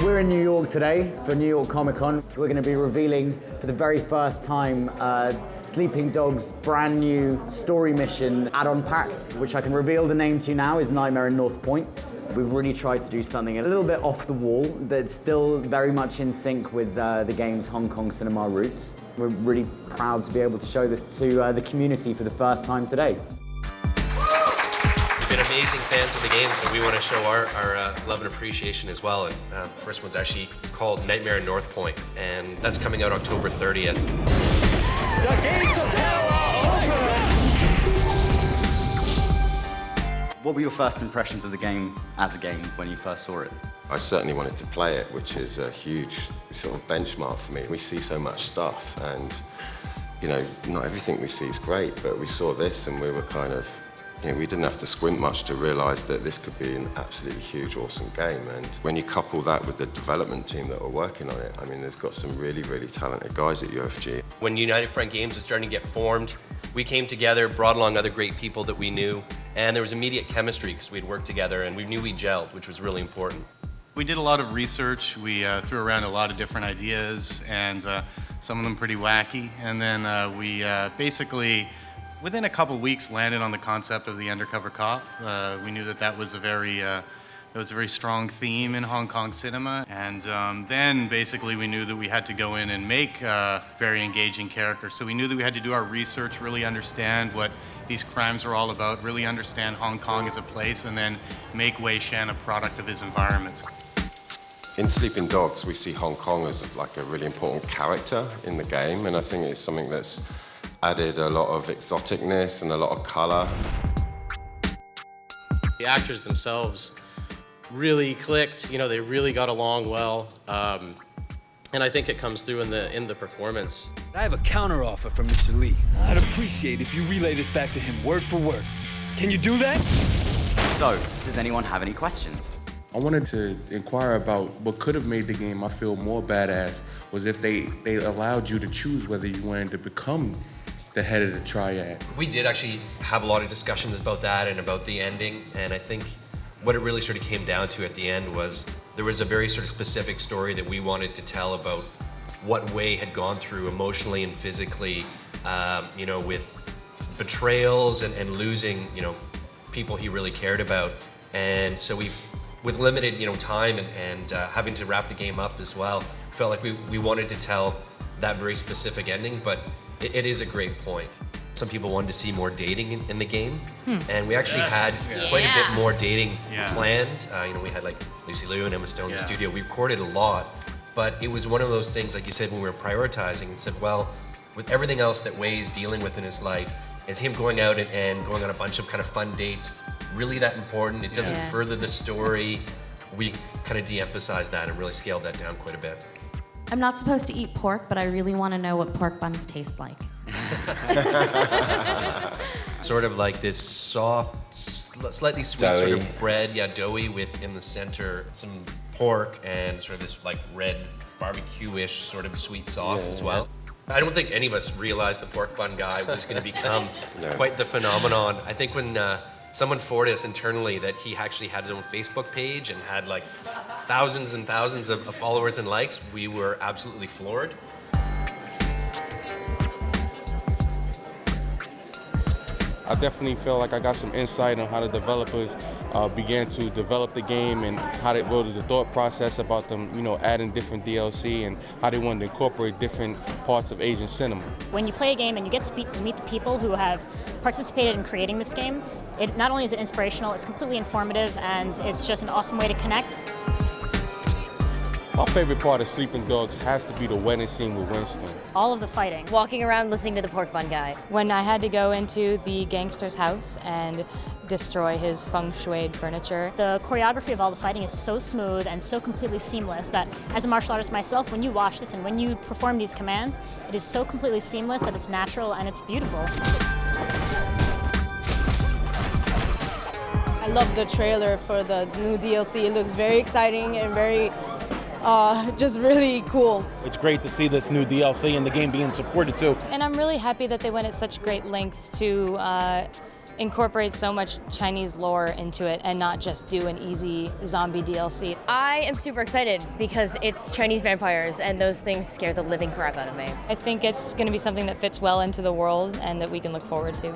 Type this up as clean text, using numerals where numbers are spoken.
We're in New York today for New York Comic Con. We're going to be revealing for the very first time Sleeping Dogs' brand new story mission add-on pack, which I can reveal the name to you now is Nightmare in North Point. We've really tried to do something a little bit off the wall that's still very much in sync with the game's Hong Kong cinema roots. We're really proud to be able to show this to the community for the first time today. We've been amazing fans of the game, so we want to show our love and appreciation as well. And the first one's actually called Nightmare in North Point, and that's coming out October 30th. The gates of hell are open! What were your first impressions of the game as a game when you first saw it? I certainly wanted to play it, which is a huge sort of benchmark for me. We see so much stuff, and you know, not everything we see is great, but we saw this and we were kind of, you know, we didn't have to squint much to realize that this could be an absolutely huge, awesome game. And when you couple that with the development team that are working on it, I mean, they've got some really, really talented guys at UFG. When United Front Games was starting to get formed, we came together, brought along other great people that we knew, and there was immediate chemistry because we'd worked together and we knew we gelled, which was really important. We did a lot of research. We threw around a lot of different ideas, and some of them pretty wacky. And then we basically, within a couple weeks, landed on the concept of the undercover cop. We knew that that was a very strong theme in Hong Kong cinema. And then basically we knew that we had to go in and make very engaging characters. So we knew that we had to do our research, really understand what these crimes are all about, really understand Hong Kong as a place, and then make Wei Shen a product of his environment. In Sleeping Dogs, we see Hong Kong as like a really important character in the game, and I think it's something that's added a lot of exoticness and a lot of color. The actors themselves really clicked, you know, they really got along well, and I think it comes through in the performance. I have a counteroffer from Mr. Lee. I'd appreciate if you relay this back to him word for word. Can you do that? So, does anyone have any questions? I wanted to inquire about what could have made the game I feel more badass was if they allowed you to choose whether you wanted to become the head of the triad. We did actually have a lot of discussions about that and about the ending, and I think what it really sort of came down to at the end was there was a very sort of specific story that we wanted to tell about what Wei had gone through emotionally and physically, you know, with betrayals and losing, you know, people he really cared about. And so with limited, you know, time and having to wrap the game up as well, felt like we wanted to tell that very specific ending, but it is a great point. Some people wanted to see more dating in the game, and we actually had quite a bit more dating planned. You know, we had like Lucy Liu and Emma Stone in the studio. We recorded a lot, but it was one of those things, like you said, when we were prioritizing and said, well, with everything else that Wei is dealing with in his life, is him going out and going on a bunch of kind of fun dates really that important? It doesn't further the story. We kind of de-emphasized that and really scaled that down quite a bit. I'm not supposed to eat pork, but I really want to know what pork buns taste like. Sort of like this soft, slightly sweet sort of bread, doughy with in the center some pork and sort of this like red barbecue-ish sort of sweet sauce as well. I don't think any of us realized the pork bun guy was going to become quite the phenomenon. I think when someone forwarded us internally that he actually had his own Facebook page and had like thousands and thousands of followers and likes, we were absolutely floored. I definitely feel like I got some insight on how the developers began to develop the game and how they wrote the thought process about them, you know, adding different DLC and how they wanted to incorporate different parts of Asian cinema. When you play a game and you get to meet the people who have participated in creating this game, it not only is it inspirational, it's completely informative, and it's just an awesome way to connect. My favorite part of Sleeping Dogs has to be the wedding scene with Winston. All of the fighting. Walking around listening to the pork bun guy. When I had to go into the gangster's house and destroy his feng shui furniture. The choreography of all the fighting is so smooth and so completely seamless that as a martial artist myself, when you watch this and when you perform these commands, it is so completely seamless that it's natural and it's beautiful. I love the trailer for the new DLC. It looks very exciting and very just really cool. It's great to see this new DLC and the game being supported too. And I'm really happy that they went at such great lengths to incorporate so much Chinese lore into it and not just do an easy zombie DLC. I am super excited because it's Chinese vampires and those things scare the living crap out of me. I think it's going to be something that fits well into the world and that we can look forward to.